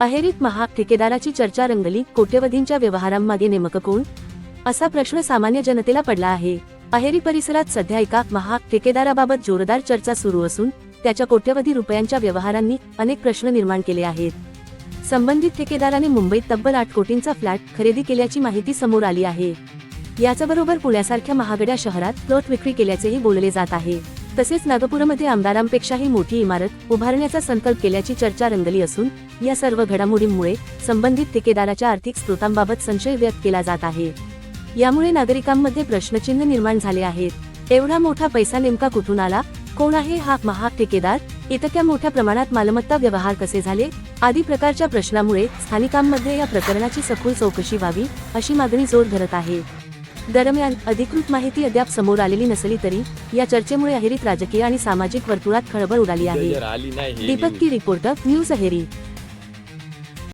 अहेरीत ठेकेदाराची चर्चा रंगली. कोट्यवधींच्या व्यवहारांमागे नेमकं कोण, असा प्रश्न सामान्य जनतेला पडला आहे. अहेरी परिसरात सध्या एका ठेकेदाराबाबत जोरदार चर्चा सुरू असून त्याच्या कोट्यवधी रुपयांच्या व्यवहारांनी अनेक प्रश्न निर्माण केले आहेत. संबंधित ठेकेदाराने मुंबईत तब्बल 8 कोटींचा फ्लॅट खरेदी केल्याची माहिती समोर आली आहे. याचबरोबर पुण्यासारख्या महागड्या शहरात प्लॉट विक्री केल्याचेही बोलले जात आहे. तसेच नागपूरमध्ये आमदारांपेक्षाही मोठी इमारत उभारण्याचा संकल्प केल्याची चर्चा रंगली असून या सर्व घडामोडींमुळे संबंधित ठेकेदाराच्या आर्थिक स्रोतांबाबत संशय व्यक्त केला जात आहे. यामुळे नागरिकांमध्ये प्रश्नचिन्ह निर्माण झाले आहेत. एवढा मोठा पैसा नेमका कुठून आला, कोण आहे हा ठेकेदार, इतक्या मोठ्या प्रमाणात मालमत्ता व्यवहार कसे झाले, आदी प्रकारच्या प्रश्नामुळे स्थानिकांमध्ये या प्रकरणाची सखोल चौकशी व्हावी अशी मागणी जोर धरत आहे. दरम्यान अधिकृत माहिती अद्याप समोर आलेली नसली तरी या चर्चेमुळे अहेरीत राजकीय आणि सामाजिक वर्तुळात खळबळ उडाली आहे. दीपक की रिपोर्टर, न्यूज अहेरी.